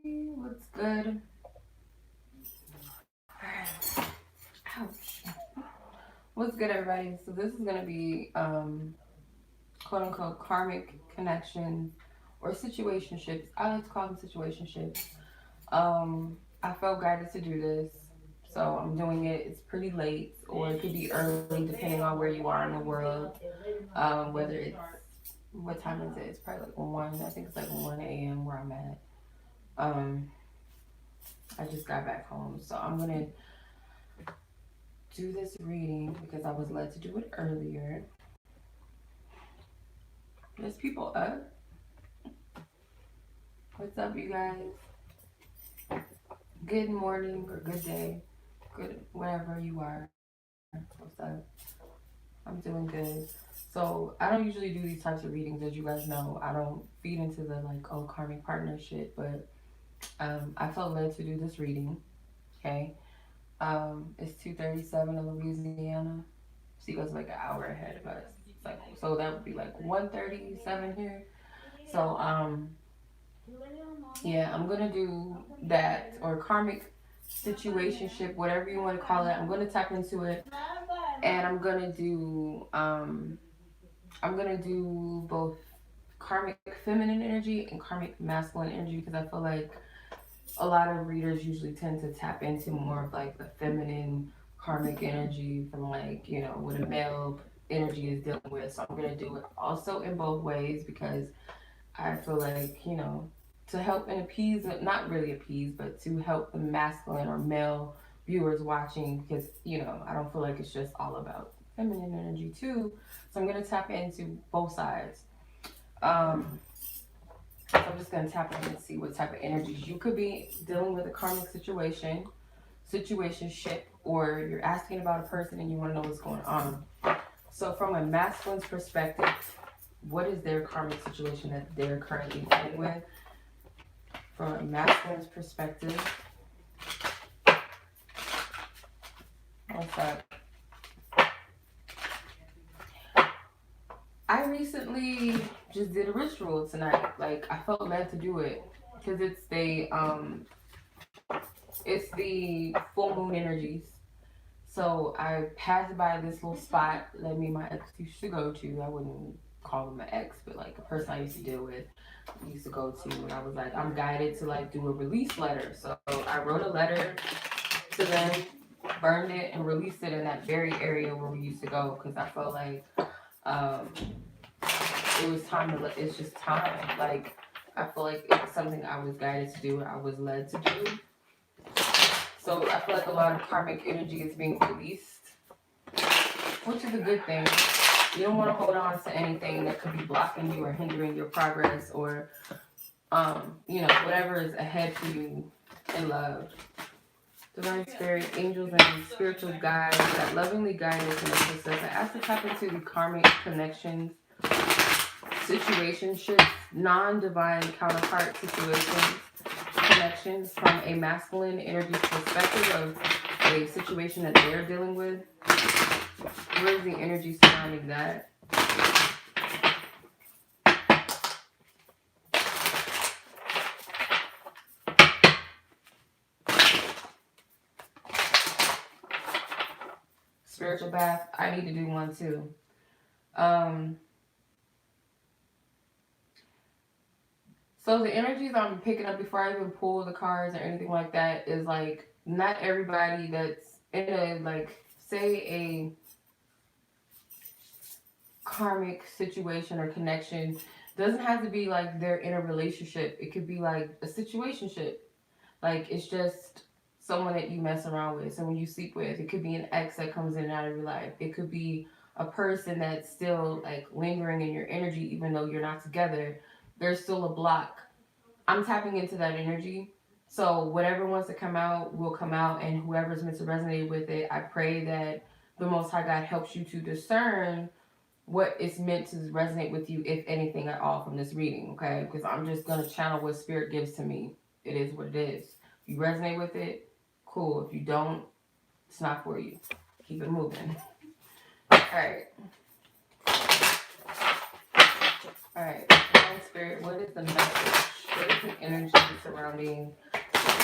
What's good? Ouch. What's good, everybody? So this is gonna be quote unquote karmic connections or situationships. I like to call them situationships. I felt guided to do this, so I'm doing it. It's pretty late, or it could be early, depending on where you are in the world. Whether it's what time is it? It's probably like 1. I think it's like 1 a.m. where I'm at. Um, I just got back home, so I'm gonna do this reading because I was led to do it earlier. There's people up. What's up, you guys? Good morning or good day, good wherever you are. What's up? I'm doing good. So I don't usually do these types of readings, as you guys know. I don't feed into the like karmic partnership, but I felt led to do this reading. Okay. It's 2:37 in Louisiana. So you guys are like an hour ahead of us. It's like, so that would be like 1:37 here. So yeah, I'm gonna do that or karmic situationship, whatever you want to call it. I'm gonna tap into it, and I'm gonna do both karmic feminine energy and karmic masculine energy because I feel like a lot of readers usually tend to tap into more of like the feminine karmic energy from like what a male energy is dealing with. So I'm gonna do it also in both ways because I feel like to help and appease, not really appease, but to help the masculine or male viewers watching because I don't feel like it's just all about feminine energy too. So I'm gonna tap into both sides. Um, so I'm just gonna tap in and see what type of energies you could be dealing with a karmic situationship, or you're asking about a person and you want to know what's going on. So from a masculine's perspective, what is their karmic situation that they're currently dealing with? From a masculine's perspective, what's that? I recently just did a ritual tonight. Like I felt led to do it because it's the full moon energies. So I passed by this little spot that me and my ex used to go to. I wouldn't call him an ex, but like a person I used to deal with, used to go to, and I was like, I'm guided to like do a release letter. So I wrote a letter to them, burned it, and released it in that very area where we used to go because I felt like um, it was time to. It's just time. Like I feel like it was something I was guided to do. I was led to do. So I feel like a lot of karmic energy is being released, which is a good thing. You don't want to hold on to anything that could be blocking you or hindering your progress or, whatever is ahead for you in love. Divine Spirit, angels, and spiritual guides that lovingly guide us and assist us. I ask to tap into the karmic connections, situationships, non-divine counterpart situations, connections from a masculine energy perspective of a situation that they're dealing with. What is the energy surrounding that? Spiritual bath. I need to do one too. So the energies I'm picking up before I even pull the cards or anything like that is like not everybody that's in a like say a karmic situation or connection doesn't have to be like they're in a relationship. It could be like a situationship. Like it's just someone that you mess around with, someone you sleep with. It could be an ex that comes in and out of your life. It could be a person that's still like lingering in your energy even though you're not together. There's still a block. I'm tapping into that energy. So whatever wants to come out will come out, and whoever's meant to resonate with it, I pray that the Most High God helps you to discern what is meant to resonate with you, if anything at all, from this reading, okay? Because I'm just going to channel what Spirit gives to me. It is what it is. If you resonate with it, cool. If you don't, it's not for you. Keep it moving. All right. All right. Divine Spirit, what is the message? What is the energy surrounding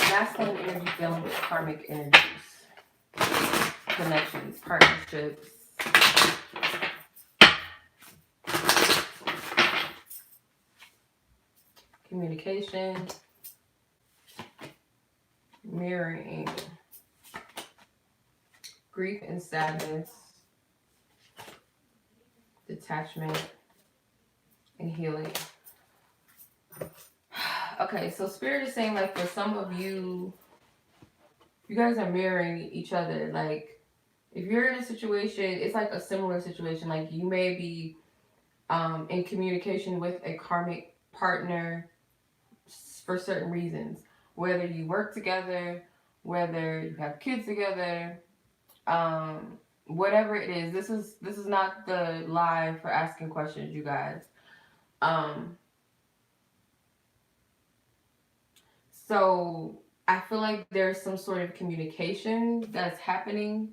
masculine energy dealing with karmic energies? Connections, partnerships. Communication. Mirroring. Grief and sadness. Detachment. And healing. Okay, so Spirit is saying, like, for some of you, you guys are mirroring each other. Like, if you're in a situation, it's like a similar situation. Like, you may be in communication with a karmic partner for certain reasons. Whether you work together, whether you have kids together, whatever it is. This is not the live for asking questions, you guys. So I feel like there's some sort of communication that's happening.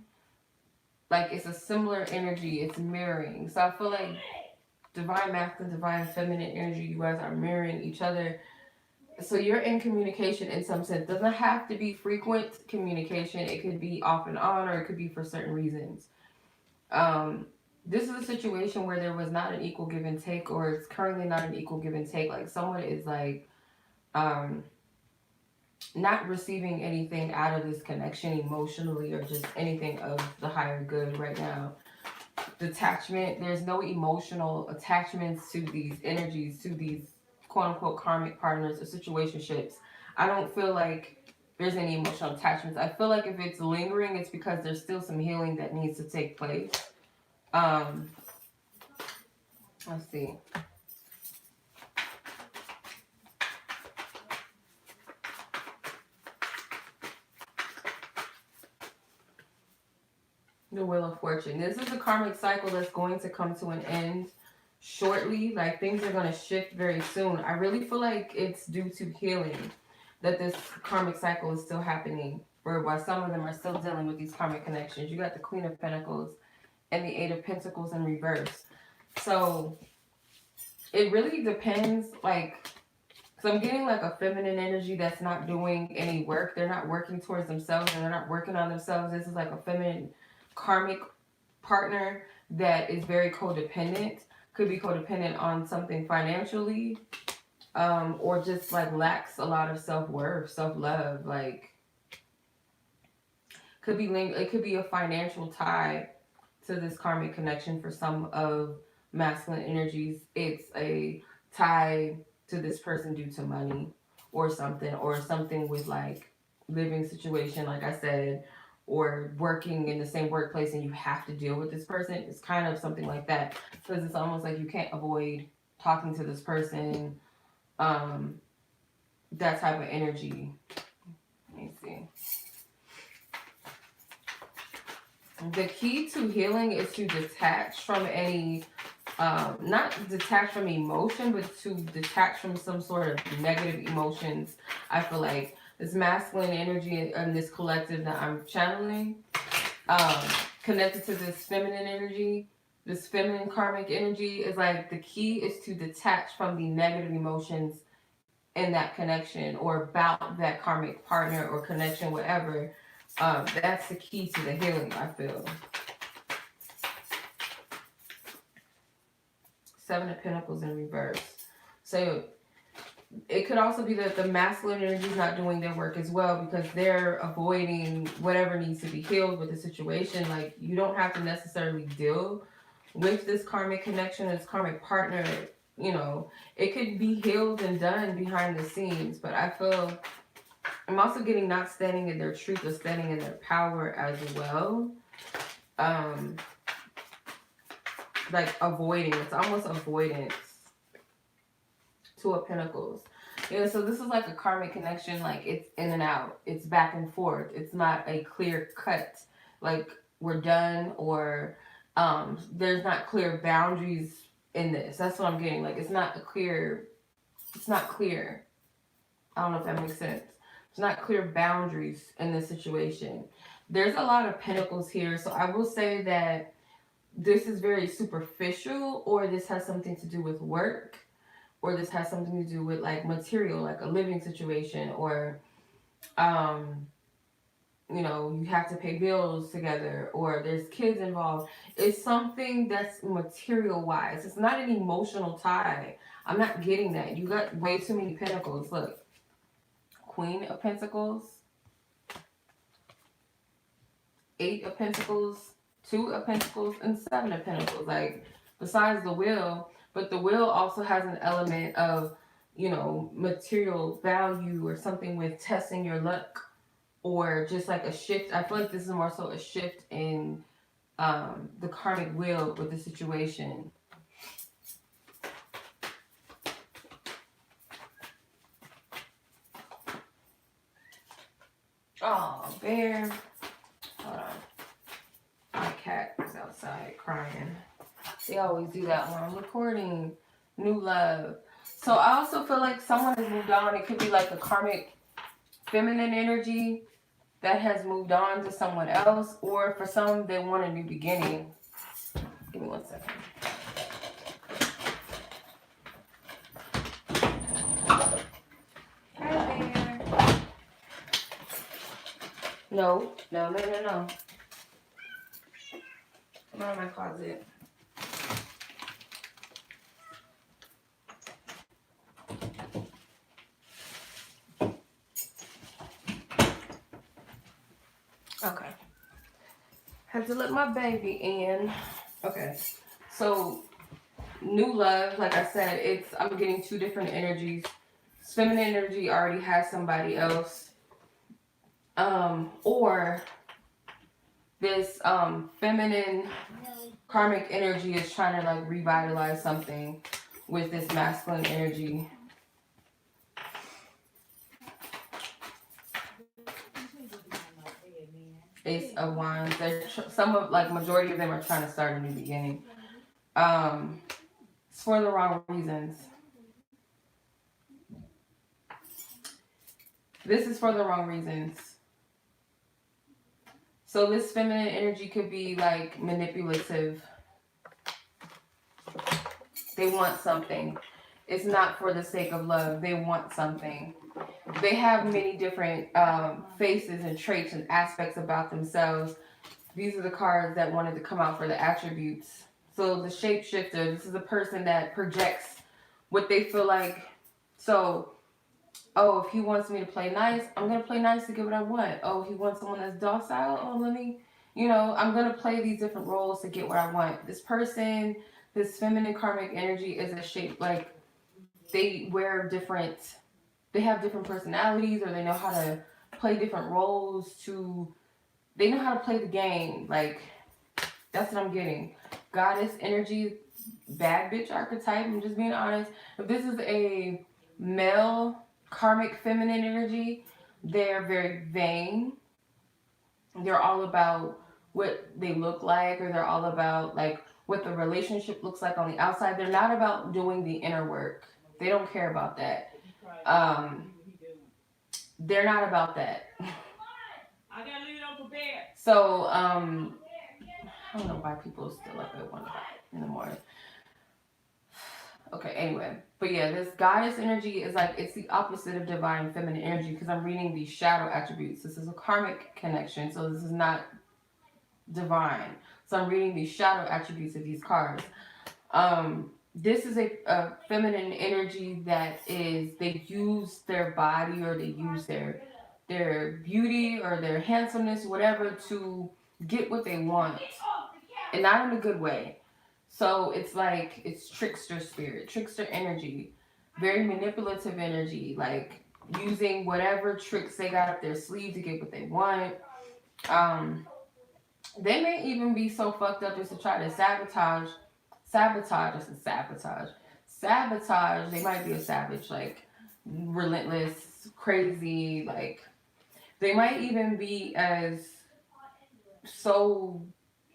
Like, it's a similar energy. It's mirroring. So I feel like divine masculine, divine feminine energy, you guys are mirroring each other. So you're in communication in some sense. It doesn't have to be frequent communication. It could be off and on, or it could be for certain reasons. This is a situation where there was not an equal give and take, or it's currently not an equal give and take. Like, someone is like not receiving anything out of this connection emotionally, or just anything of the higher good right now. Detachment. There's no emotional attachments to these energies, to these quote-unquote karmic partners or situationships. I don't feel like there's any emotional attachments. I feel like if it's lingering, it's because there's still some healing that needs to take place. Let's see. The Wheel of Fortune. This is a karmic cycle that's going to come to an end shortly. Like, things are going to shift very soon. I really feel like it's due to healing that this karmic cycle is still happening, or why some of them are still dealing with these karmic connections. You got the Queen of Pentacles and the Eight of Pentacles in reverse. So it really depends. Like, so I'm getting like a feminine energy that's not doing any work. They're not working towards themselves, and they're not working on themselves. This is like a feminine karmic partner that is very codependent. Could be codependent on something financially, or just like lacks a lot of self-worth, self-love. Like, could be linked. It could be a financial tie to this karmic connection. For some of masculine energies, it's a tie to this person due to money or something with like living situation, like I said, or working in the same workplace and you have to deal with this person. It's kind of something like that, because it's almost like you can't avoid talking to this person. That type of energy. Let me see. The key to healing is to detach from any, not detach from emotion, but to detach from some sort of negative emotions. I feel like this masculine energy and this collective that I'm channeling, connected to this feminine energy, this feminine karmic energy, is like the key is to detach from the negative emotions in that connection, or about that karmic partner or connection, whatever. That's the key to the healing, I feel. Seven of Pentacles in reverse. So it could also be that the masculine energy is not doing their work as well, because they're avoiding whatever needs to be healed with the situation. Like, you don't have to necessarily deal with this karmic connection, this karmic partner. You know, it could be healed and done behind the scenes, but I feel I'm also getting not standing in their truth, or standing in their power as well. Like avoiding, it's almost avoidance. Two of Pentacles. Yeah, so this is like a karmic connection. Like, it's in and out, it's back and forth. It's not a clear cut, like we're done, or there's not clear boundaries in this. That's what I'm getting. Like, it's not clear. I don't know if that makes sense. There's not clear boundaries in this situation. There's a lot of pentacles here, so I will say that this is very superficial, or this has something to do with work. or this has something to do with like material, like a living situation, or you know, you have to pay bills together, or there's kids involved. It's something that's material wise. It's not an emotional tie. I'm not getting that. You got way too many pentacles. Look, Queen of Pentacles, Eight of Pentacles, Two of Pentacles, and Seven of Pentacles. Like, besides the wheel, but the wheel also has an element of, you know, material value or something with testing your luck, or just like a shift. I feel like this is more so a shift in the karmic wheel with the situation. Oh, bear. Hold on. My cat is outside crying. They always do that when I'm recording. New love. So I also feel like someone has moved on. It could be like a karmic feminine energy that has moved on to someone else, or for some, they want a new beginning. Give me 1 second. Hi there. No. Come out of my closet. Okay. Had to let my baby in. Okay. So, new love, like I said, I'm getting two different energies. Feminine energy already has somebody else. Or this feminine karmic energy is trying to like revitalize something with this masculine energy. Ace of Wands. Majority of them are trying to start a new beginning. It's for the wrong reasons. This is for the wrong reasons. So this feminine energy could be like manipulative. They want something. It's not for the sake of love. They want something. They have many different faces and traits and aspects about themselves. These are the cards that wanted to come out for the attributes. So the shapeshifter, this is a person that projects what they feel like. So, oh, if he wants me to play nice, I'm going to play nice to get what I want. Oh, he wants someone that's docile. Oh, I'm going to play these different roles to get what I want. This person, this feminine karmic energy is a shape, like they have different personalities, or they know how to play different roles they know how to play the game. Like, that's what I'm getting. Goddess energy, bad bitch archetype. I'm just being honest. If this is a male karmic feminine energy, they're very vain. They're all about what they look like, or they're all about like what the relationship looks like on the outside. They're not about doing the inner work. They don't care about that. They're not about that. I gotta leave it up for bed. So, I don't know why people are still up at 1 o'clock in the morning. Okay, anyway. But yeah, this goddess energy is like, it's the opposite of divine feminine energy, because I'm reading these shadow attributes. This is a karmic connection, so this is not divine. So I'm reading these shadow attributes of these cards. This is a feminine energy that they use their body, or they use their beauty or their handsomeness, whatever, to get what they want, and not in a good way. So it's like, it's trickster spirit, trickster energy, very manipulative energy, like using whatever tricks they got up their sleeve to get what they want. They may even be so fucked up as to try to sabotage. They might be a savage, like relentless, crazy, like they might even be as so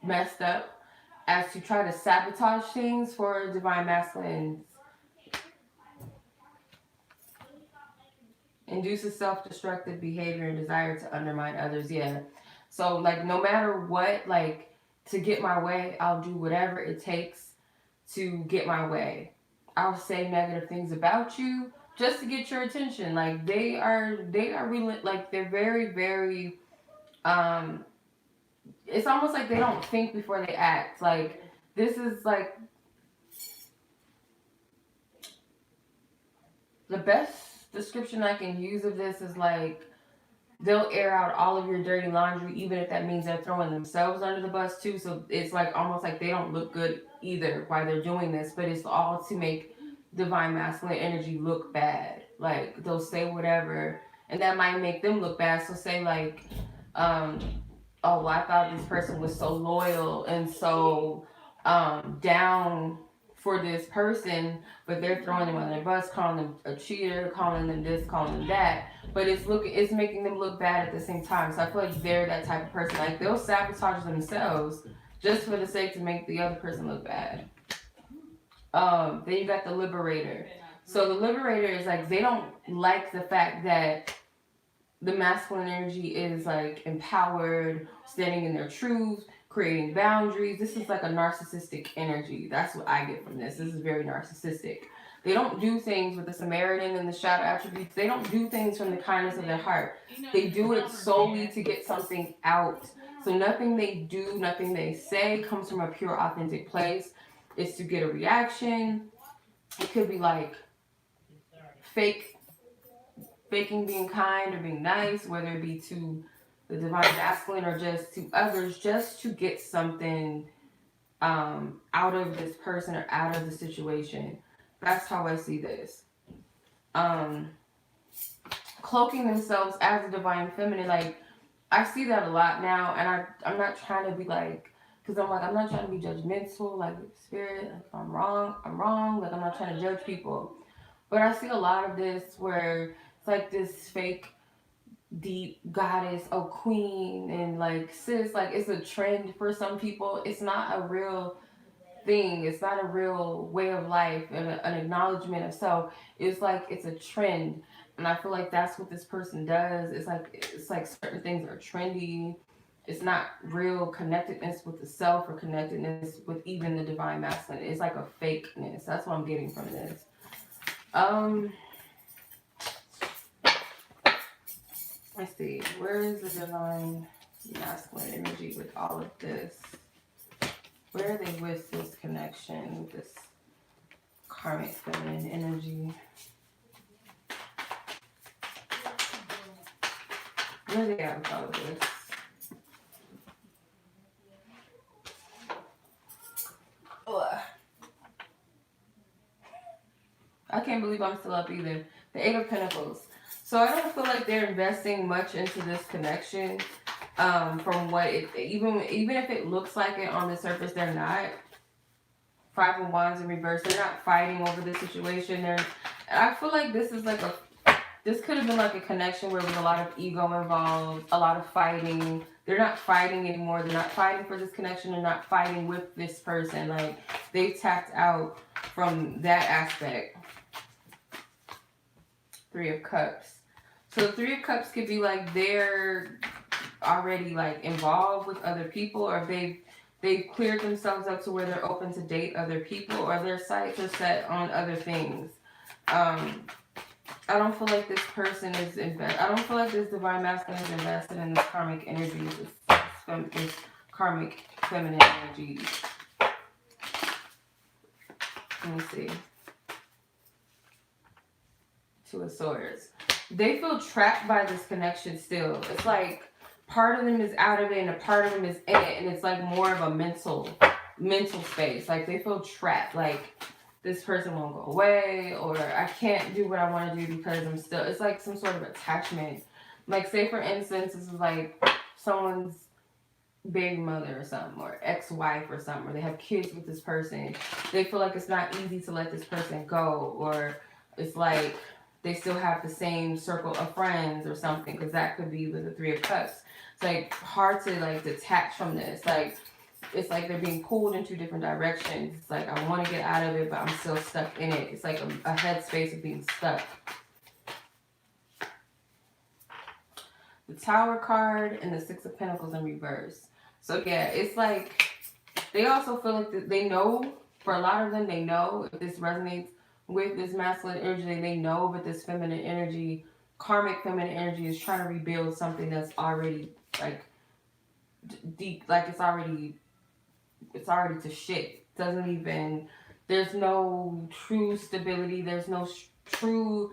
messed up as to try to sabotage things for divine masculine. Induces self-destructive behavior and desire to undermine others. Yeah. So like, no matter what, like, to get my way, I'll do whatever it takes to get my way. I'll say negative things about you just to get your attention. Like they are really like they're very, very it's almost like they don't think before they act. Like this is like the best description I can use of this is like they'll air out all of your dirty laundry, even if that means they're throwing themselves under the bus too. So it's like almost like they don't look good either while they're doing this, but it's all to make divine masculine energy look bad. Like they'll say whatever, and that might make them look bad. So say like, oh, well, I thought this person was so loyal and so down for this person, but they're throwing them under the bus, calling them a cheater, calling them this, calling them that. But it's making them look bad at the same time. So I feel like they're that type of person. Like they'll sabotage themselves just for the sake to make the other person look bad. Then you got the liberator. So the liberator is like they don't like the fact that the masculine energy is like empowered, standing in their truth, creating boundaries. This is like a narcissistic energy. That's what I get from this. This is very narcissistic. They don't do things with the Samaritan and the shadow attributes. They don't do things from the kindness of their heart. They do it solely to get something out. So nothing they do, nothing they say comes from a pure, authentic place. It's to get a reaction. It could be like faking being kind or being nice, whether it be to the divine masculine or just to others, just to get something out of this person or out of the situation. That's how I see this. Cloaking themselves as a divine feminine, like I see that a lot now, and I'm not trying to be like, because I'm not trying to be judgmental, like spirit, like if I'm wrong, like I'm not trying to judge people. But I see a lot of this where it's like this fake deep goddess, oh queen, and like sis, like it's a trend for some people. It's not a real thing. It's not a real way of life and an acknowledgement of self. It's like it's a trend, and I feel like that's what this person does. It's like certain things are trendy. It's not real connectedness with the self or connectedness with even the divine masculine. It's like a fakeness. That's what I'm getting from this. Let's see. Where is the divine masculine energy with all of this? Where are they with this connection, with this karmic feminine energy? Where are they at with all of this? Ugh. I can't believe I'm still up either. The Eight of Pentacles. So I don't feel like they're investing much into this connection. From what it, even if it looks like it on the surface, they're not. Five of Wands in reverse. They're not fighting over the situation. I feel like this is like this could have been like a connection where there was a lot of ego involved, a lot of fighting. They're not fighting anymore. They're not fighting for this connection. They're not fighting with this person. Like they've tapped out from that aspect. Three of Cups. So the Three of Cups could be like they're already like involved with other people, or they've cleared themselves up to where they're open to date other people, or their sights are set on other things. I don't feel like this person is I don't feel like this divine masculine is invested in this karmic energy, this karmic feminine energy. Let me see. Two of Swords. They feel trapped by this connection still. It's like part of them is out of it and a part of them is in it, and it's like more of a mental space. Like they feel trapped. Like this person won't go away, or I can't do what I want to do because I'm still. It's like some sort of attachment. Like say for instance, this is like someone's baby mother or something, or ex-wife or something, or they have kids with this person. They feel like it's not easy to let this person go, or it's like they still have the same circle of friends or something, because that could be with the Three of Cups. It's like hard to like detach from this. Like it's like they're being pulled in two different directions. It's like I want to get out of it, but I'm still stuck in it. It's like a headspace of being stuck. The Tower card and the Six of Pentacles in reverse. So yeah, it's like they also feel like they know, for a lot of them, they know if this resonates with this masculine energy, they know, but this feminine energy, karmic feminine energy, is trying to rebuild something that's already like deep, like it's already to shit. Doesn't even, there's no true stability, there's no true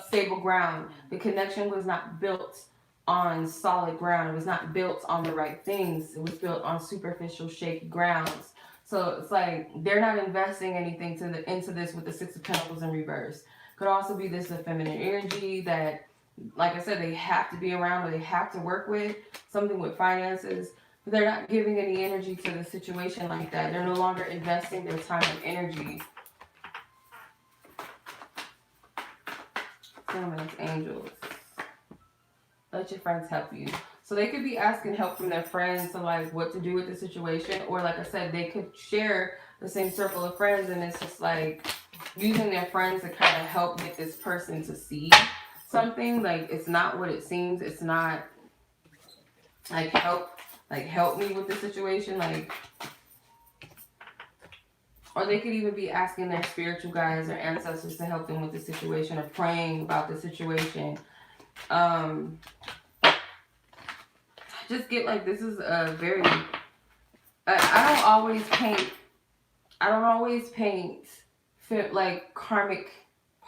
stable ground. The connection was not built on solid ground. It was not built on the right things. It was built on superficial, shaky grounds. So it's like they're not investing anything into this with the Six of Pentacles in reverse. Could also be this a feminine energy that, like I said, they have to be around or they have to work with, something with finances. But they're not giving any energy to the situation like that. They're no longer investing their time and energy. Gentlemen's angels. Let your friends help you. So they could be asking help from their friends to like what to do with the situation, or like I said, they could share the same circle of friends, and it's just like using their friends to kind of help get this person to see something. Like it's not what it seems. It's not like help me with the situation, like. Or they could even be asking their spiritual guides or ancestors to help them with the situation, or praying about the situation. Just get like, this is a very, I don't always paint like karmic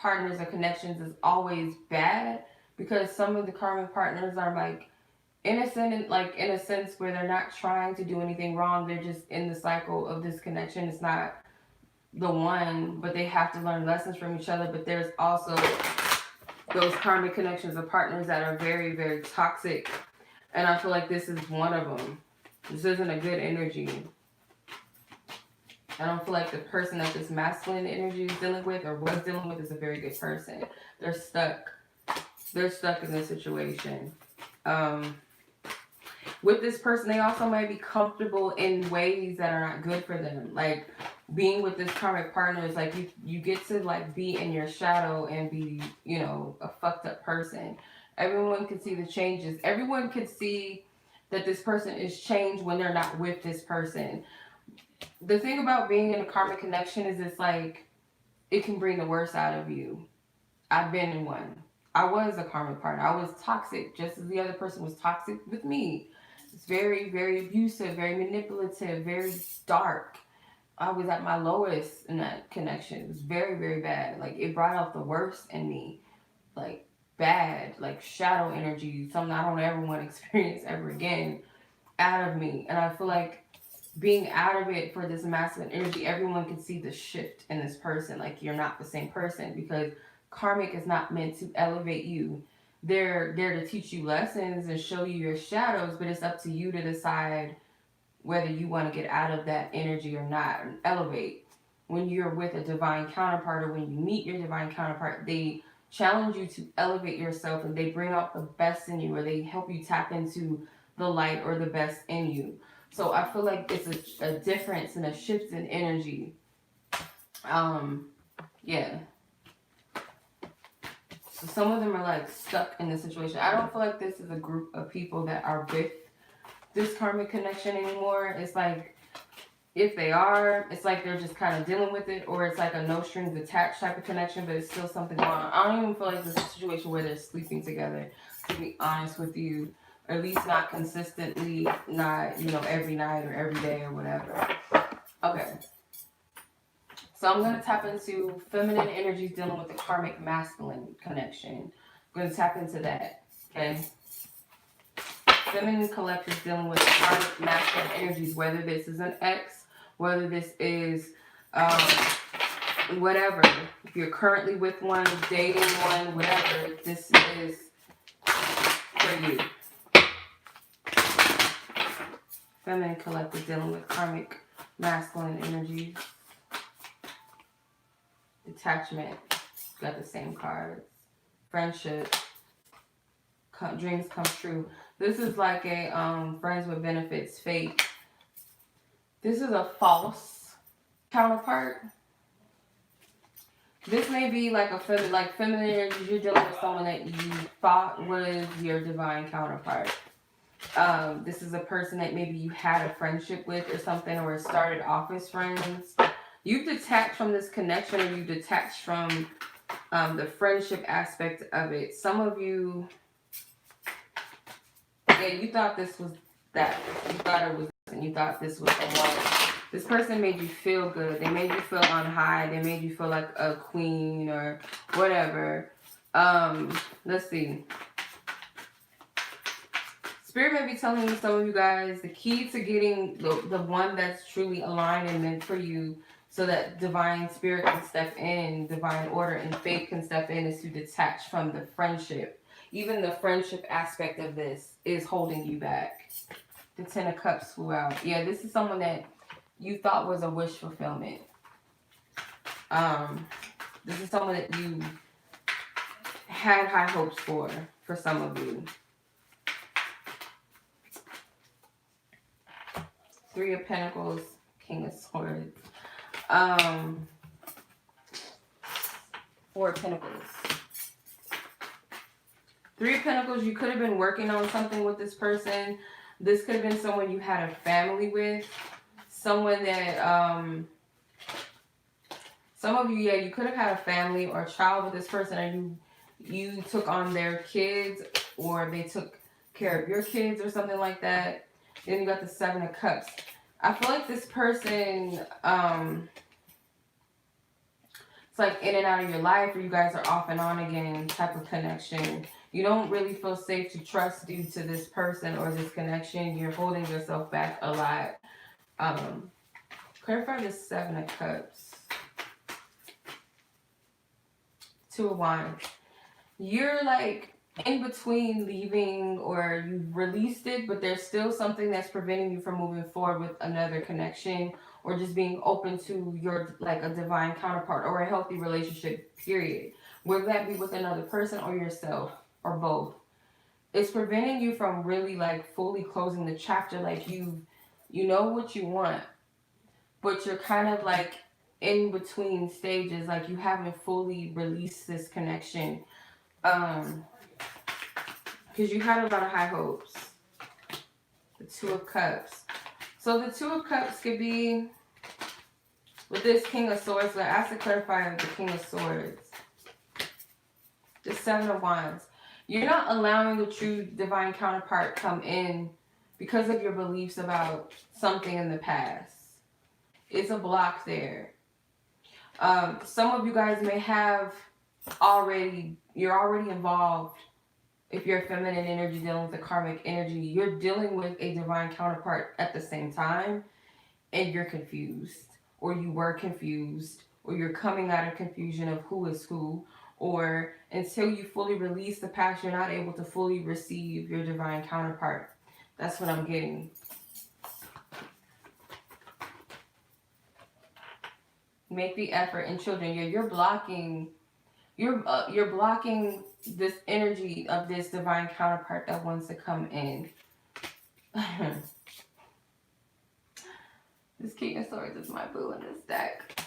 partners or connections as always bad, because some of the karmic partners are like innocent and like in a sense where they're not trying to do anything wrong. They're just in the cycle of this connection. It's not the one, but they have to learn lessons from each other. But there's also those karmic connections of partners that are very, very toxic. And I feel like this is one of them. This isn't a good energy. I don't feel like the person that this masculine energy is dealing with or was dealing with is a very good person. They're stuck. They're stuck in this situation. With this person, they also might be comfortable in ways that are not good for them. Like being with this karmic partner is like you get to like be in your shadow and be, you know, a fucked up person. Everyone can see the changes. Everyone can see that this person is changed when they're not with this person. The thing about being in a karmic connection is it's like it can bring the worst out of you. I've been in one. I was a karmic partner. I was toxic just as the other person was toxic with me. It's very, very abusive, very manipulative, very dark. I was at my lowest in that connection. It was very, very bad. Like it brought out the worst in me. Like bad, like shadow energy, something I don't ever want to experience ever again out of me. And I feel like being out of it for this masculine energy, everyone can see the shift in this person. Like you're not the same person, because karmic is not meant to elevate you. They're there to teach you lessons and show you your shadows, but it's up to you to decide whether you want to get out of that energy or not and elevate. When you're with a divine counterpart, or when you meet your divine counterpart, they challenge you to elevate yourself, and they bring out the best in you, or they help you tap into the light or the best in you. So I feel like it's a difference and a shift in energy. Yeah. So some of them are like stuck in this situation. I don't feel like this is a group of people that are with this karmic connection anymore. It's like, if they are, it's like they're just kind of dealing with it, or it's like a no strings attached type of connection, but it's still something going on. I don't even feel like this is a situation where they're sleeping together, to be honest with you. Or at least not consistently, not, you know, every night or every day or whatever. Okay. So I'm going to tap into feminine energies dealing with the karmic masculine connection. I'm going to tap into that. Okay. Feminine collectives dealing with karmic masculine energies, whether this is an ex, whether this is whatever. If you're currently with one, dating one, whatever, this is for you. Feminine collective dealing with karmic masculine energies. Detachment. Got the same cards. Friendship. Dreams come true. This is like a friends with benefits. Fate. This is a false counterpart. This may be like a feminine energy. You're dealing with someone that you thought was your divine counterpart. This is a person that maybe you had a friendship with or something, or started off as friends. You've detached from this connection, or you've detached from the friendship aspect of it. Some of you, yeah, you thought this was that. You thought it was, and you thought this was the one. This person made you feel good. They made you feel on high. They made you feel like a queen or whatever. Let's see. Spirit may be telling some of you guys the key to getting the one that's truly aligned and meant for you, so that divine spirit can step in, divine order and faith can step in, is to detach from the friendship. Even the friendship aspect of this is holding you back. The Ten of Cups flew out. Yeah, this is someone that you thought was a wish fulfillment. This is someone that you had high hopes for some of you. Three of Pentacles, King of Swords. Four of Pentacles. Three of Pentacles, you could have been working on something with this person. This could have been someone you had a family with. Someone that, some of you, yeah, you could have had a family or a child with this person, and you took on their kids, or they took care of your kids or something like that. Then you got the Seven of Cups. I feel like this person, it's like in and out of your life, or you guys are off and on again type of connection. You don't really feel safe to trust due to this person or this connection. You're holding yourself back a lot. Clarify the Seven of Cups. Two of Wands. You're like in between leaving, or you've released it, but there's still something that's preventing you from moving forward with another connection, or just being open to your, like, a divine counterpart or a healthy relationship, period. Whether that be with another person or yourself, or both. It's preventing you from really, like, fully closing the chapter. Like, you know what you want, but you're kind of like in between stages. Like, you haven't fully released this connection. Because you had a lot of high hopes. The Two of Cups. So the Two of Cups could be with this King of Swords. So I asked to clarify the King of Swords. The Seven of Wands. You're not allowing the true divine counterpart come in because of your beliefs about something in the past. It's a block there. Some of you guys may have you're already involved. If you're feminine energy dealing with the karmic energy, you're dealing with a divine counterpart at the same time, and you're confused, or you were confused, or you're coming out of confusion of who is who, or until you fully release the past, you're not able to fully receive your divine counterpart. That's what I'm getting. Make the effort. And children, you're blocking. You're blocking this energy of this divine counterpart that wants to come in. This King of Swords is my boo in this deck.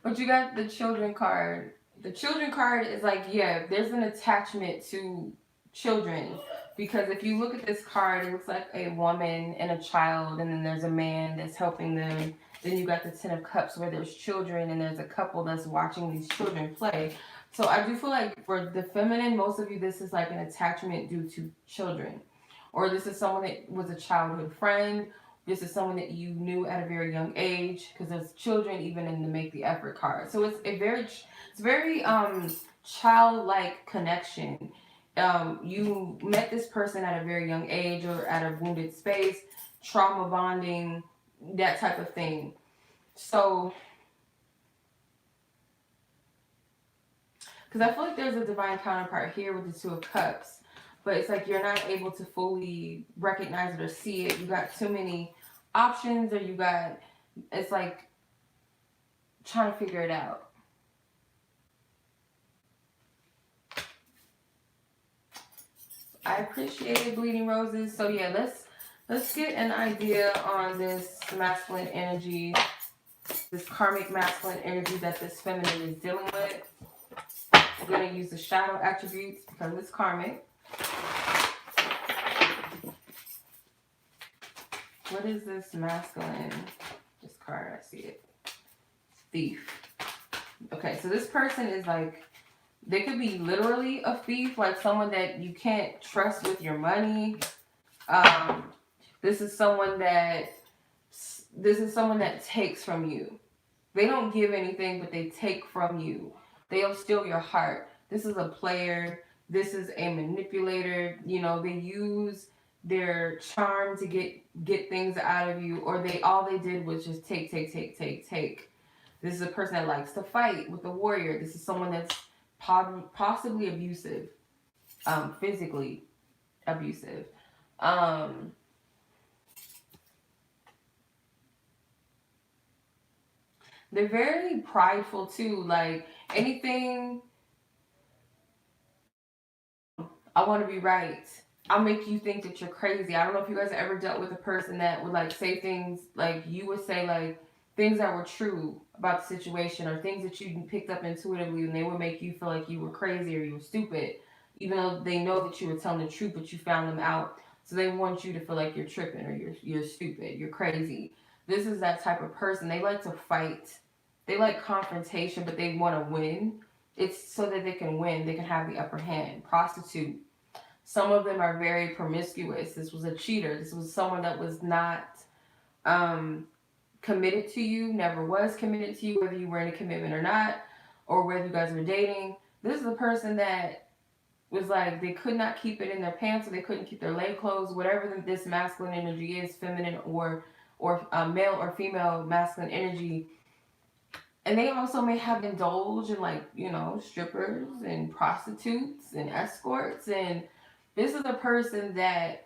But you got the Children card. The Children card is like, yeah, there's an attachment to children. Because if you look at this card, it looks like a woman and a child, and then there's a man that's helping them. Then you got the Ten of Cups, where there's children and there's a couple that's watching these children play. So I do feel like for the feminine, most of you, this is like an attachment due to children. Or this is someone that was a childhood friend. This is someone that you knew at a very young age, because there's children even in the Make the Effort card. So it's very childlike connection. You met this person at a very young age, or at a wounded space, trauma bonding, that type of thing. So, because I feel like there's a divine counterpart here with the Two of Cups, but it's like you're not able to fully recognize it or see it. You got too many options, or it's like trying to figure it out. I appreciate it, Bleeding Roses. So yeah, let's get an idea on this masculine energy, this karmic masculine energy that this feminine is dealing with. We're going to use the shadow attributes because it's karmic. What is this masculine? This card, I see it. Thief. Okay, so this person is like, they could be literally a thief, like someone that you can't trust with your money. This is someone that takes from you. They don't give anything, but they take from you. They'll steal your heart. This is a player. This is a manipulator. You know, they use their charm to get things out of you, or all they did was just take. This is a person that likes to fight with a warrior. This is someone that's possibly abusive, physically abusive. They're very prideful too. Like anything, I want to be right. I'll make you think that you're crazy. I don't know if you guys ever dealt with a person that would like say things like you would say like things that were true about the situation or things that you picked up intuitively, and they would make you feel like you were crazy or you were stupid, even though they know that you were telling the truth, but you found them out. So they want you to feel like you're tripping or you're stupid, you're crazy. This is that type of person. They like to fight. They like confrontation, but they want to win. It's so that they can win. They can have the upper hand. Prostitute. Some of them are very promiscuous. This was a cheater. This was someone that was not committed to you, never was committed to you, whether you were in a commitment or not, or whether you guys were dating. This is a person that was like, they could not keep it in their pants, or they couldn't keep their leg closed, whatever this masculine energy is, feminine or male or female masculine energy. And they also may have indulged in like, you know, strippers and prostitutes and escorts. And this is a person that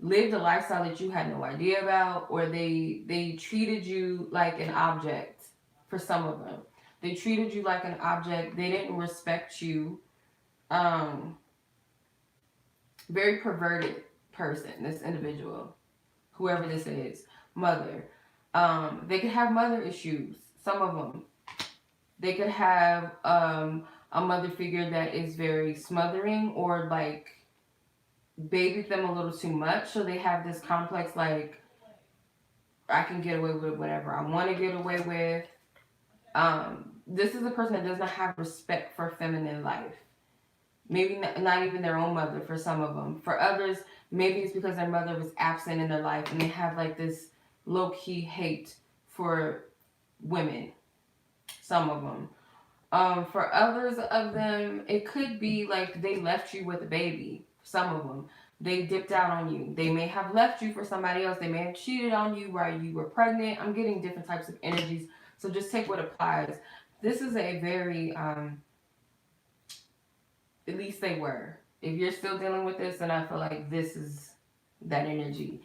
lived a lifestyle that you had no idea about, or they treated you like an object. For some of them, they treated you like an object. They didn't respect you. Very perverted person, this individual, whoever this is. Mother. They could have mother issues. Some of them. They could have a mother figure that is very smothering, or like babied them a little too much. So they have this complex like, I can get away with whatever I want to get away with. This is a person that does not have respect for feminine life. Maybe not even their own mother for some of them. For others, maybe it's because their mother was absent in their life and they have like this low-key hate for women. Some of them. For others of them, it could be like they left you with a baby. Some of them. They dipped out on you. They may have left you for somebody else. They may have cheated on you while you were pregnant. I'm getting different types of energies. So just take what applies. This is a very, at least they were. If you're still dealing with this, then I feel like this is that energy.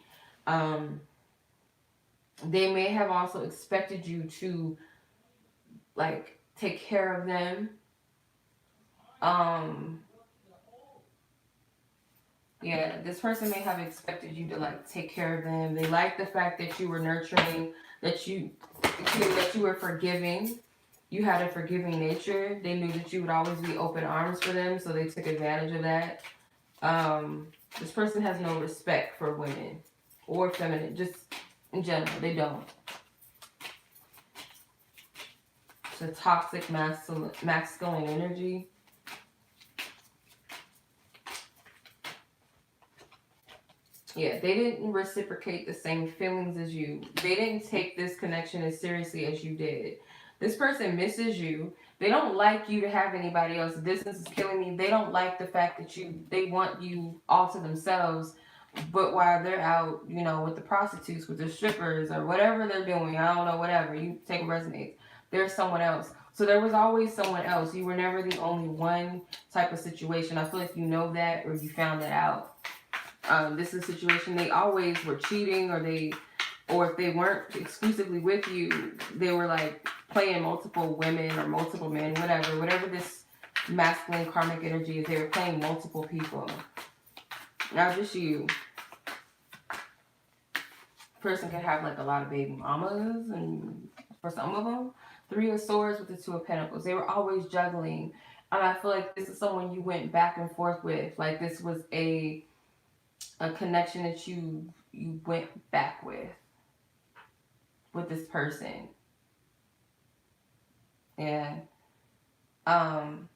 They may have also expected you to like take care of them. Yeah, this person may have expected you to like take care of them. They like the fact that you were nurturing, that you were forgiving. You had a forgiving nature. They knew that you would always be open arms for them, so they took advantage of that. This person has no respect for women or feminine, just in general. They don't. It's a toxic masculine energy. Yeah, they didn't reciprocate the same feelings as you. They didn't take this connection as seriously as you did. This person misses you. They don't like you to have anybody else. The distance is killing me. They don't like the fact that they want you all to themselves. But while they're out, you know, with the prostitutes, with the strippers, or whatever they're doing, I don't know, whatever, you take a resonate. There's someone else. So there was always someone else. You were never the only one type of situation. I feel like you know that, or you found that out. This is a situation they always were cheating, or if they weren't exclusively with you, they were like playing multiple women or multiple men, whatever this masculine karmic energy is. They were playing multiple people, not just you. Person could have like a lot of baby mamas, and for some of them, 3 of Swords with the 2 of Pentacles. They were always juggling, and I feel like this is someone you went back and forth with. Like this was a connection that you went back with this person. Yeah. Um,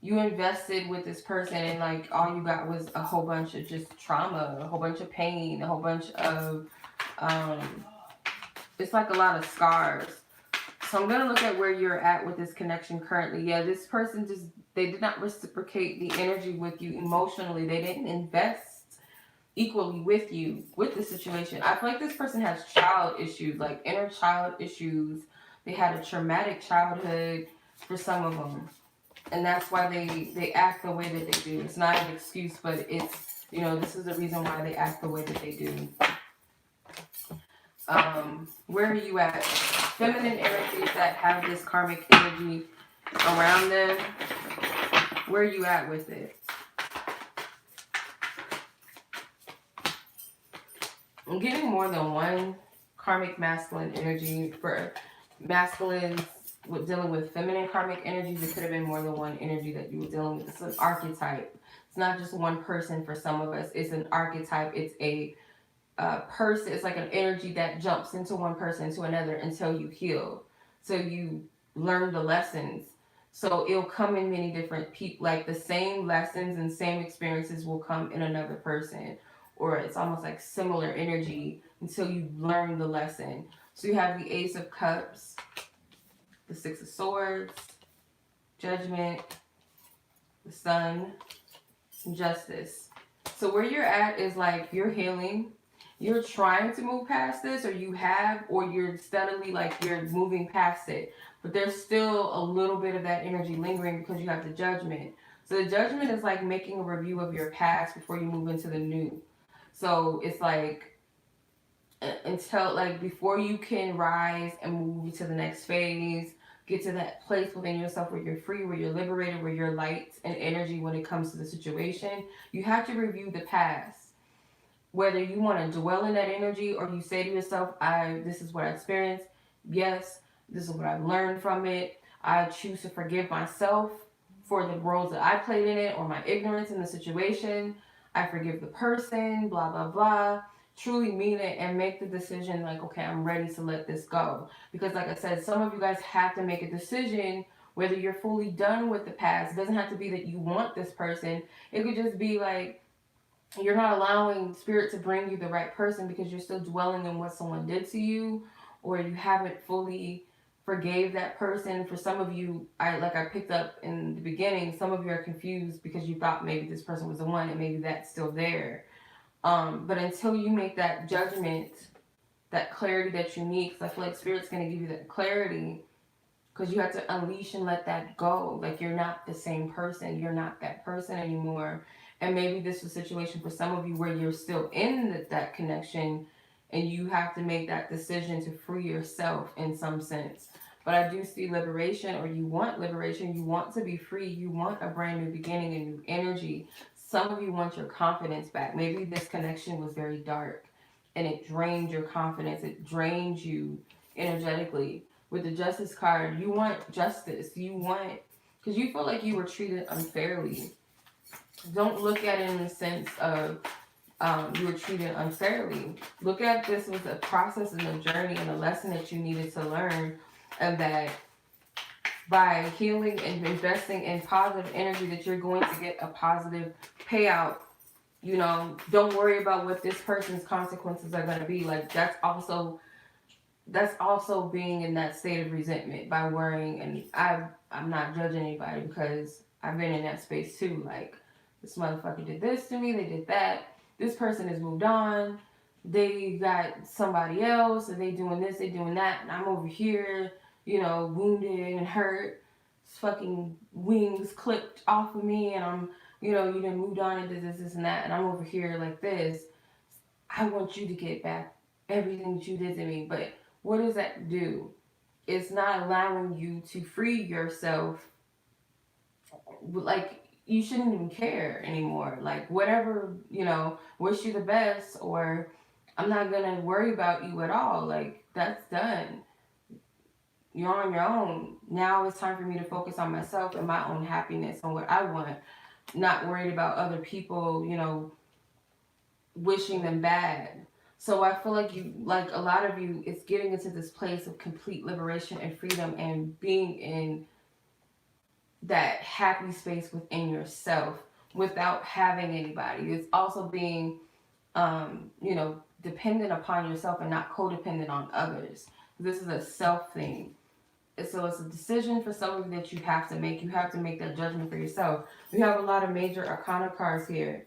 you invested with this person and like all you got was a whole bunch of just trauma, a whole bunch of pain, a whole bunch of um, it's like a lot of scars. So I'm gonna look at where you're at with this connection currently. Yeah, this person just, they did not reciprocate the energy with you emotionally. They didn't invest equally with you with the situation. I feel like this person has child issues, like inner child issues. They had a traumatic childhood for some of them, and that's why they act the way that they do. It's not an excuse, but it's, you know, this is the reason why they act the way that they do. Where are you at? Feminine energies that have this karmic energy around them, where are you at with it? I'm getting more than one karmic masculine energy. For masculines with dealing with feminine karmic energies, it could have been more than one energy that you were dealing with. It's an archetype. It's not just one person for some of us. It's an archetype. It's a person. It's like an energy that jumps into one person to another until you heal. So you learn the lessons. So it'll come in many different people. Like the same lessons and same experiences will come in another person, or it's almost like similar energy until you learn the lesson. So you have the Ace of Cups, the Six of Swords, Judgment, the Sun, and Justice. So where you're at is like you're healing. You're trying to move past this, or you have, or you're steadily like you're moving past it. But there's still a little bit of that energy lingering because you have the Judgment. So the Judgment is like making a review of your past before you move into the new. So it's like until like before you can rise and move to the next phase, get to that place within yourself where you're free, where you're liberated, where you're light and energy when it comes to the situation, you have to review the past. Whether you want to dwell in that energy or you say to yourself, this is what I experienced. Yes, this is what I've learned from it. I choose to forgive myself for the roles that I played in it or my ignorance in the situation. I forgive the person, blah, blah, blah. Truly mean it and make the decision like, okay, I'm ready to let this go. Because like I said, some of you guys have to make a decision whether you're fully done with the past. It doesn't have to be that you want this person. It could just be like, you're not allowing spirit to bring you the right person because you're still dwelling in what someone did to you, or you haven't fully forgave that person. For some of you, I picked up in the beginning, some of you are confused because you thought maybe this person was the one and maybe that's still there. But until you make that judgment, that clarity that you need, because I feel like spirit's going to give you that clarity, because you have to unleash and let that go. Like you're not the same person. You're not that person anymore. And maybe this is a situation for some of you where you're still in that connection and you have to make that decision to free yourself in some sense. But I do see liberation, or you want liberation. You want to be free. You want a brand new beginning, a new energy. Some of you want your confidence back. Maybe this connection was very dark and it drained your confidence. It drained you energetically. With the Justice card, you want justice. You want, because you feel like you were treated unfairly. Don't look at it in the sense of you were treated unfairly. Look at this as a process and a journey and a lesson that you needed to learn, and that by healing and investing in positive energy that you're going to get a positive payout. You know, don't worry about what this person's consequences are going to be. Like that's also being in that state of resentment by worrying. And I'm not judging anybody because I've been in that space too. Like, this motherfucker did this to me, they did that. This person has moved on. They got somebody else, and they doing this, they doing that, and I'm over here, you know, wounded and hurt. Fucking wings clipped off of me, and I'm, you know, you done moved on and did this, and that, and I'm over here like this. I want you to get back everything that you did to me, but what does that do? It's not allowing you to free yourself. Like, you shouldn't even care anymore. Like, whatever, you know, wish you the best, or I'm not gonna worry about you at all. Like, that's done. You're on your own. Now it's time for me to focus on myself and my own happiness and what I want. Not worried about other people, you know, wishing them bad. So I feel like a lot of you, it's getting into this place of complete liberation and freedom and being in that happy space within yourself without having anybody. It's also being, dependent upon yourself and not codependent on others. This is a self thing. So it's a decision for some of you that you have to make. You have to make that judgment for yourself. We have a lot of major arcana cards here.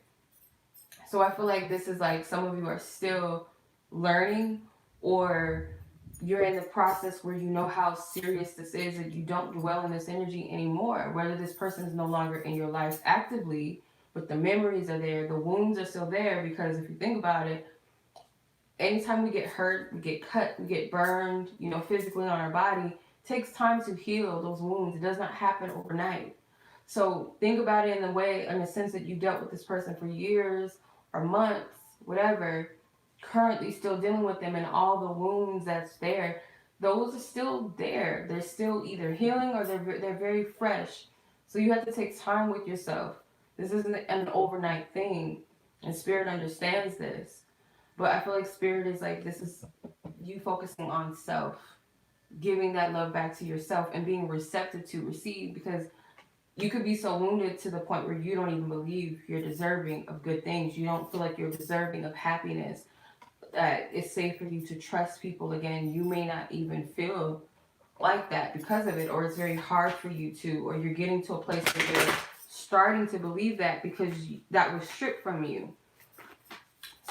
So I feel like this is like some of you are still learning, or you're in the process where you know how serious this is and you don't dwell in this energy anymore. Whether this person is no longer in your life actively, but the memories are there, the wounds are still there, because if you think about it, anytime we get hurt, we get cut, we get burned, physically on our body, it takes time to heal those wounds. It does not happen overnight. So think about it in the sense that you dealt with this person for years or months, whatever, currently still dealing with them, and all the wounds that's there, those are still there. They're still either healing or they're very fresh. So you have to take time with yourself. This isn't an overnight thing, and Spirit understands this. But I feel like Spirit is like, this is you focusing on self, giving that love back to yourself and being receptive to receive, because you could be so wounded to the point where you don't even believe you're deserving of good things. You don't feel like you're deserving of happiness, that it's safe for you to trust people again. You may not even feel like that because of it, or it's very hard for you to, or you're getting to a place where you're starting to believe that because that was stripped from you.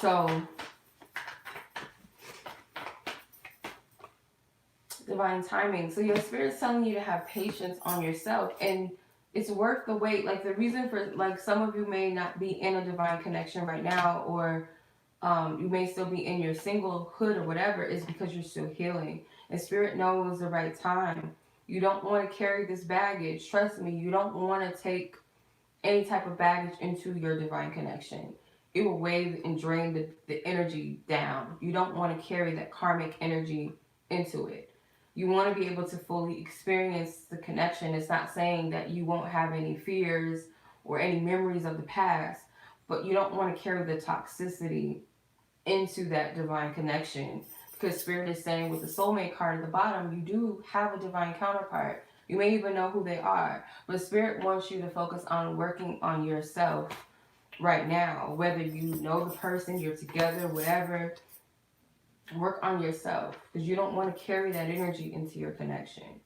So divine timing. So your Spirit's telling you to have patience on yourself, and it's worth the wait. Like, the reason for, like, some of you may not be in a divine connection right now, or you may still be in your singlehood or whatever, is because you're still healing. And Spirit knows the right time. You don't want to carry this baggage. Trust me, you don't want to take any type of baggage into your divine connection. It will weigh and drain the energy down. You don't want to carry that karmic energy into it. You want to be able to fully experience the connection. It's not saying that you won't have any fears or any memories of the past, but you don't want to carry the toxicity into that divine connection, because Spirit is saying with the soulmate card at the bottom, you do have a divine counterpart. You may even know who they are, but Spirit wants you to focus on working on yourself right now. Whether you know the person, you're together, whatever, work on yourself, because you don't want to carry that energy into your connection.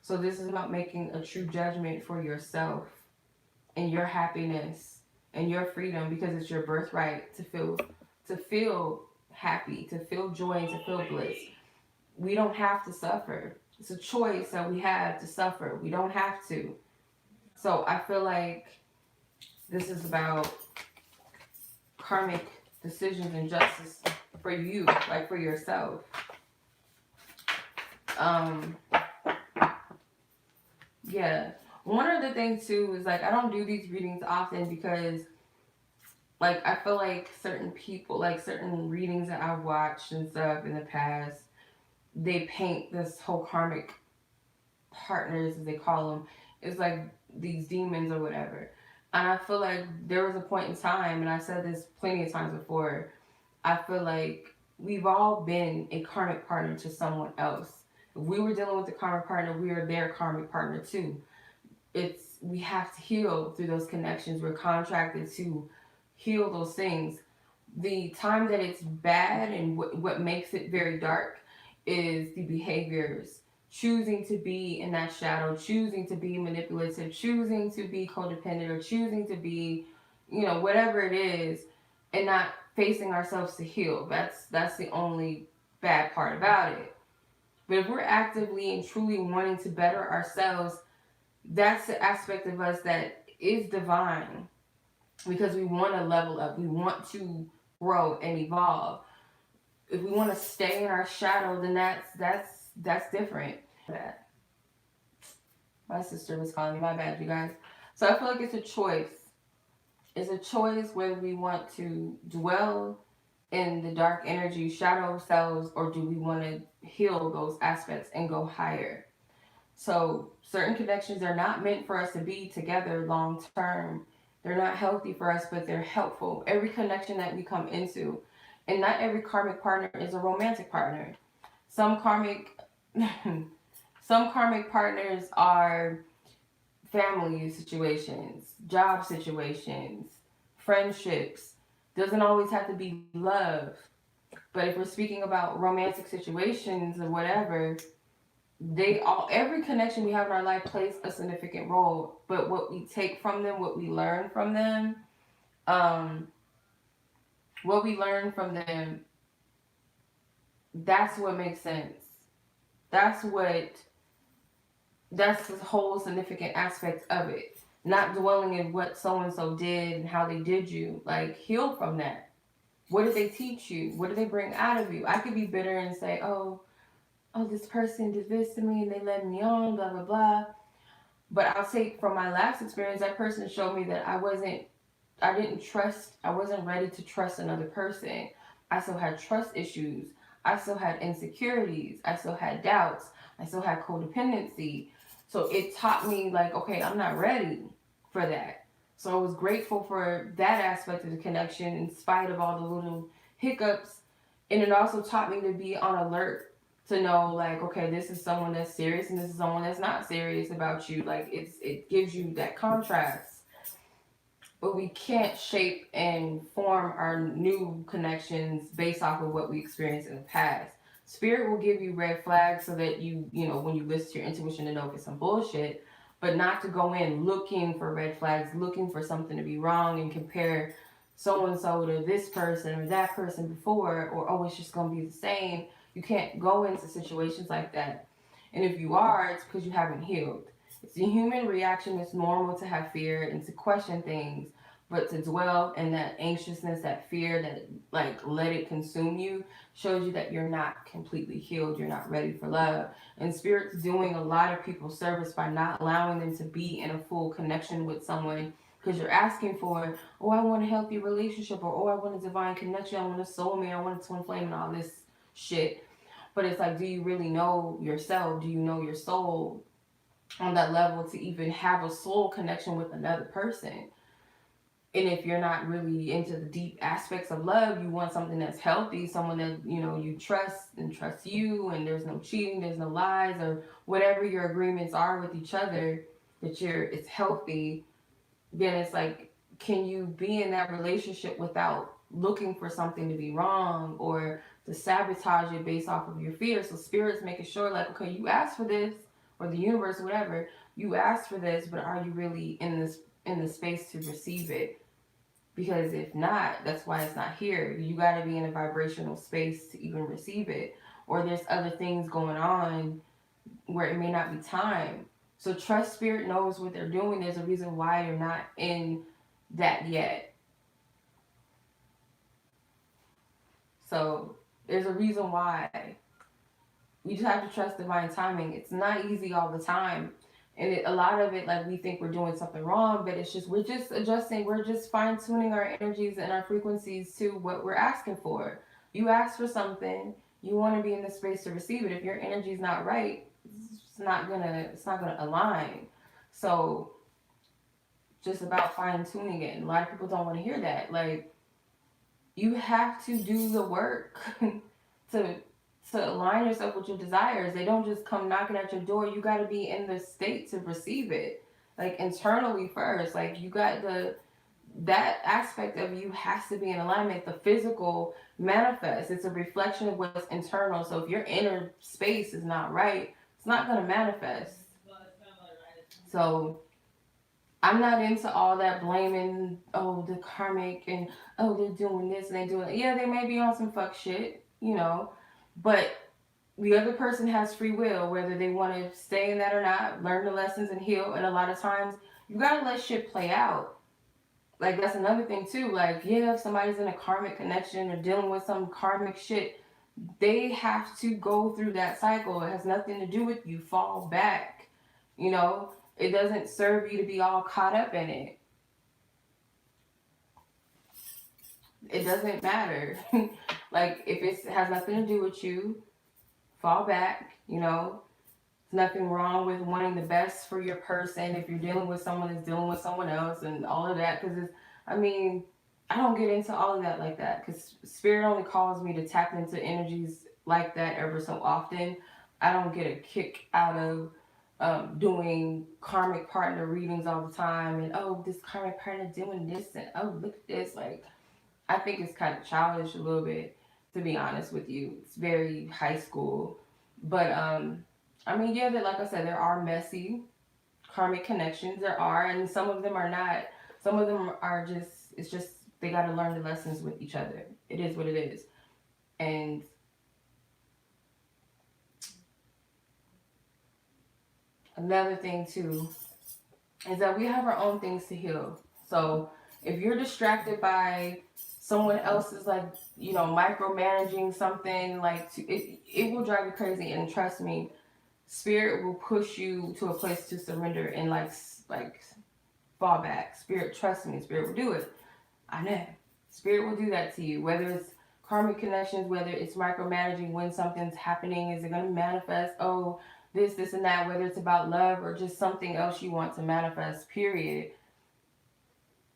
So this is about making a true judgment for yourself and your happiness and your freedom, because it's your birthright to feel happy, to feel joy, and to feel bliss. We don't have to suffer. It's a choice that we have to suffer. We don't have to. So I feel like this is about karmic decisions and justice for you, like for yourself. Yeah. One other thing too is, like, I don't do these readings often because, like, I feel like certain people, like certain readings that I've watched and stuff in the past, they paint this whole karmic partners, as they call them, is like these demons or whatever. And I feel like there was a point in time, and I said this plenty of times before, I feel like we've all been a karmic partner to someone else. If we were dealing with a karmic partner, we are their karmic partner too. We have to heal through those connections. We're contracted to heal those things. The time that it's bad and what makes it very dark is the behaviors. Choosing to be in that shadow, choosing to be manipulative, choosing to be codependent, or choosing to be, whatever it is, and not facing ourselves to heal. That's the only bad part about it. But if we're actively and truly wanting to better ourselves, that's the aspect of us that is divine, because we want to level up. We want to grow and evolve. If we want to stay in our shadow, then that's different. My sister was calling me. My bad, you guys. So I feel like it's a choice. It's a choice whether we want to dwell in the dark energy, shadow selves, or do we want to heal those aspects and go higher. So certain connections are not meant for us to be together long term. They're not healthy for us, but they're helpful. Every connection that we come into And not every karmic partner is a romantic partner. Some karmic some karmic partners are family situations, job situations, friendships. Doesn't always have to be love. But if we're speaking about romantic situations or whatever, they all every connection we have in our life plays a significant role. But what we take from them, what we learn from them, um, what we learn from them, that's what makes sense. That's what that's the whole significant aspect of it. Not dwelling in what so and so did and how they did you. Like heal from that. What did they teach you? What did they bring out of you? I could be bitter and say, oh, this person did this to me and they led me on, blah blah blah. But I'll say from my last experience, that person showed me that I didn't trust, I wasn't ready to trust another person. I still had trust issues. I still had insecurities. I still had doubts. I still had codependency. So it taught me, like, okay, I'm not ready for that. So I was grateful for that aspect of the connection in spite of all the little hiccups. And it also taught me to be on alert to know, like, okay, this is someone that's serious and this is someone that's not serious about you. Like, it gives you that contrast, but we can't shape and form our new connections based off of what we experienced in the past. Spirit will give you red flags so that you know, when you listen to your intuition to know if it's some bullshit, but not to go in looking for red flags, looking for something to be wrong and compare so and so to this person or that person before, or oh, it's just gonna be the same. You can't go into situations like that. And if you are, it's because you haven't healed. It's a human reaction. It's normal to have fear and to question things, but to dwell in that anxiousness, that fear, that like let it consume you, shows you that you're not completely healed. You're not ready for love. And Spirit's doing a lot of people service by not allowing them to be in a full connection with someone, because you're asking for, oh, I want a healthy relationship, or oh, I want a divine connection, I want a soulmate, I want a twin flame, and all this shit. But it's like, do you really know yourself? Do you know your soul on that level to even have a soul connection with another person? And if you're not really into the deep aspects of love, you want something that's healthy, someone that, you know, you trust and trusts you, and there's no cheating, there's no lies, or whatever your agreements are with each other, that it's healthy. Then it's like, can you be in that relationship without looking for something to be wrong or to sabotage it based off of your fear? So Spirit's making sure, like, okay, you asked for this, or the universe, whatever, you asked for this, but are you really in the space to receive it? Because if not, that's why it's not here. You got to be in a vibrational space to even receive it. Or there's other things going on where it may not be time. So trust Spirit knows what they're doing. There's a reason why you're not in that yet. So there's a reason why. You just have to trust divine timing. It's not easy all the time. And a lot of it, like, we think we're doing something wrong, but it's just, we're just adjusting. We're just fine tuning our energies and our frequencies to what we're asking for. You ask for something, you want to be in the space to receive it. If your energy is not right, it's not gonna align. So just about fine tuning it. And a lot of people don't want to hear that. Like, you have to do the work to align yourself with your desires. They don't just come knocking at your door. You got to be in the state to receive it, like internally first. Like, you got that aspect of you has to be in alignment. The physical manifests. It's a reflection of what's internal. So if your inner space is not right, it's not going to manifest. So I'm not into all that blaming, oh, the karmic, and oh, they're doing this and they're doing that. Yeah, they may be on some fuck shit, you know, but the other person has free will, whether they want to stay in that or not, learn the lessons and heal. And a lot of times, you gotta let shit play out. Like, that's another thing too. Like, yeah, if somebody's in a karmic connection or dealing with some karmic shit, they have to go through that cycle. It has nothing to do with you. Fall back, you know. It doesn't serve you to be all caught up in it. It doesn't matter. Like, if it has nothing to do with you, fall back, you know. There's nothing wrong with wanting the best for your person if you're dealing with someone that's dealing with someone else and all of that. Because, I mean, I don't get into all of that like that, because Spirit only calls me to tap into energies like that ever so often. I don't get a kick out of doing karmic partner readings all the time, and oh, this karmic partner doing this, and oh, look at this. Like, I think it's kind of childish a little bit, to be honest with you. It's very high school. But I mean, yeah, that, like I said, there are messy karmic connections. There are, and some of them are not. Some of them are just, it's just, they got to learn the lessons with each other. It is what it is. And another thing too is that we have our own things to heal. So if you're distracted by someone else's, like, you know, micromanaging something, like, it will drive you crazy. And trust me, Spirit will push you to a place to surrender and like fall back. Spirit, trust me, Spirit will do it. I know. Spirit will do that to you. Whether it's karmic connections, whether it's micromanaging when something's happening, is it going to manifest? Oh, this, and that. Whether it's about love or just something else you want to manifest, period.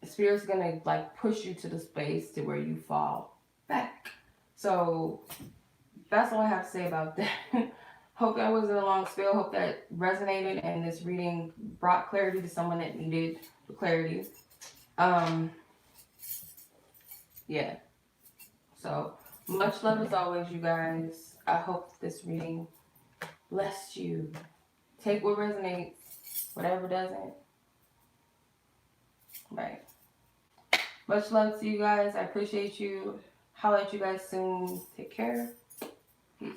Spirit's going to like push you to the space to where you fall back. So that's all I have to say about that. Hope that wasn't a long spiel. Hope that resonated and this reading brought clarity to someone that needed the clarity. Yeah. So much love as always, you guys. I hope this reading blessed you. Take what resonates, whatever doesn't. Right. Much love to you guys. I appreciate you. Holla at you guys soon. Take care. Peace.